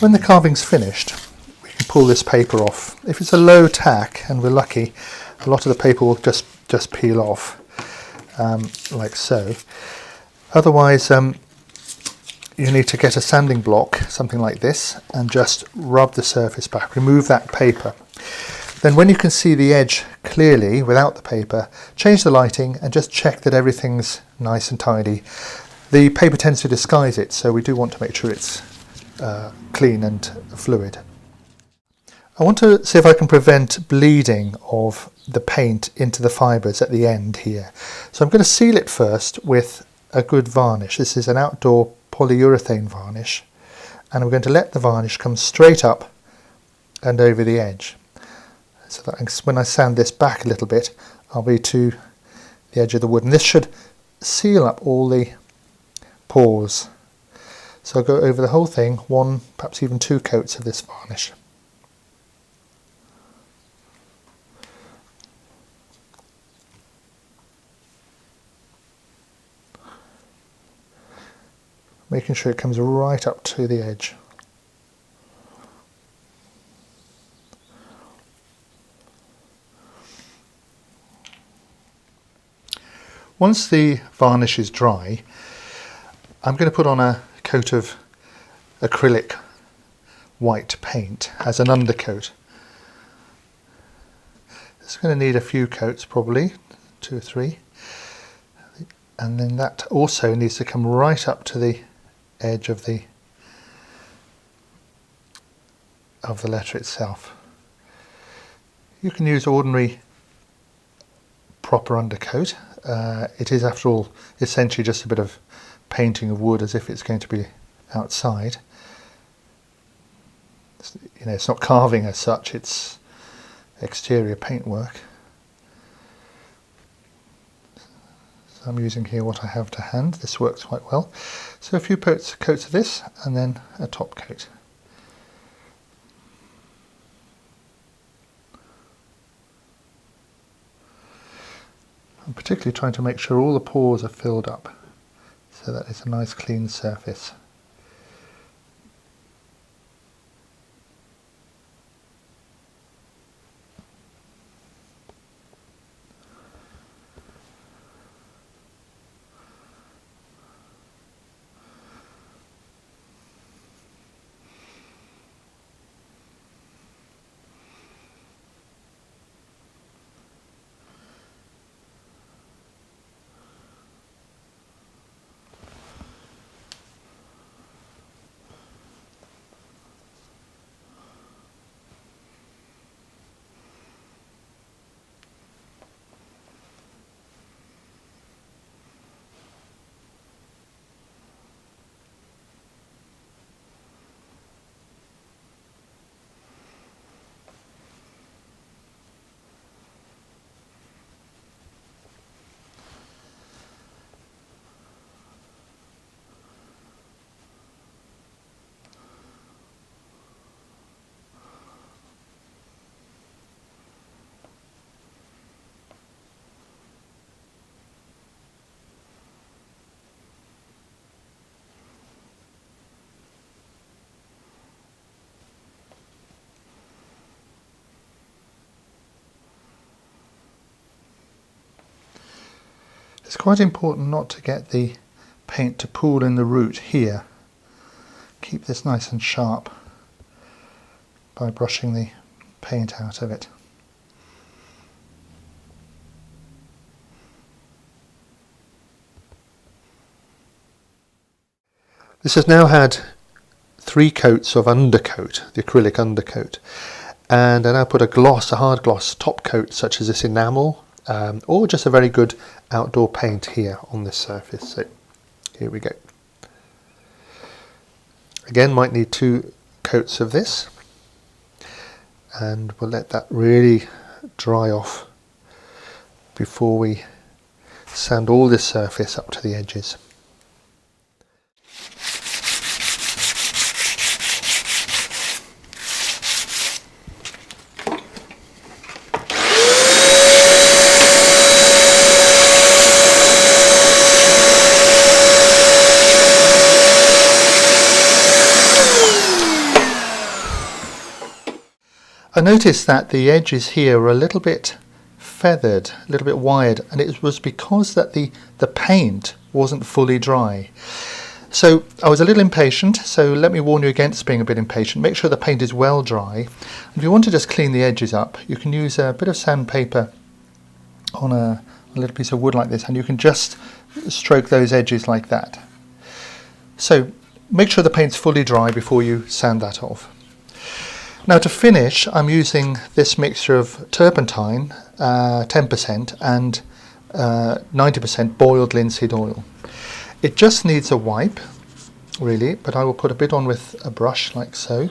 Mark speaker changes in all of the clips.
Speaker 1: When the carving's finished, we can pull this paper off. If it's a low tack and we're lucky, a lot of the paper will just peel off, like so. Otherwise, you need to get a sanding block, something like this, and just rub the surface back, remove that paper. Then when you can see the edge clearly without the paper, change the lighting and just check that everything's nice and tidy. The paper tends to disguise it, so we do want to make sure it's clean and fluid. I want to see if I can prevent bleeding of the paint into the fibres at the end here. So I'm going to seal it first with a good varnish. This is an outdoor polyurethane varnish, and I'm going to let the varnish come straight up and over the edge. So that when I sand this back a little bit, I'll be to the edge of the wood, and this should seal up all the pores. So I'll go over the whole thing, one, perhaps even two coats of this varnish. Making sure it comes right up to the edge. Once the varnish is dry, I'm going to put on a coat of acrylic white paint as an undercoat. It's going to need a few coats, probably 2 or 3, and then that also needs to come right up to the edge of the letter itself. You can use ordinary proper undercoat. It is, after all, essentially just a bit of painting of wood as if it's going to be outside. It's not carving as such, it's exterior paintwork. So I'm using here what I have to hand. This works quite well. So a few coats of this, and then a top coat. I'm particularly trying to make sure all the pores are filled up, so that it's a nice clean surface. It's quite important not to get the paint to pool in the root here. Keep this nice and sharp by brushing the paint out of it. This has now had 3 coats of undercoat, the acrylic undercoat, and I now put a hard gloss top coat such as this enamel, or just a very good outdoor paint here on this surface. So here we go. Again, might need 2 coats of this, and we'll let that really dry off before we sand all this surface up to the edges. I noticed that the edges here are a little bit feathered, a little bit wired, and it was because that the paint wasn't fully dry. So I was a little impatient, so let me warn you against being a bit impatient. Make sure the paint is well dry. If you want to just clean the edges up, you can use a bit of sandpaper on a little piece of wood like this, and you can just stroke those edges like that. So make sure the paint's fully dry before you sand that off. Now to finish, I'm using this mixture of turpentine, 10%, and 90% boiled linseed oil. It just needs a wipe, really, but I will put a bit on with a brush like so,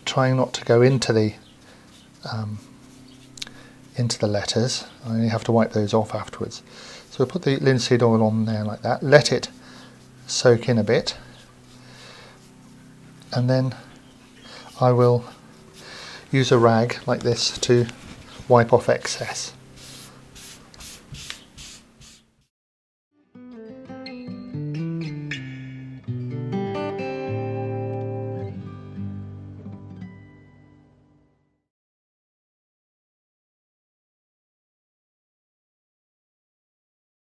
Speaker 1: trying not to go into the letters. I only have to wipe those off afterwards. So we'll put the linseed oil on there like that, let it soak in a bit, and then I will use a rag like this to wipe off excess.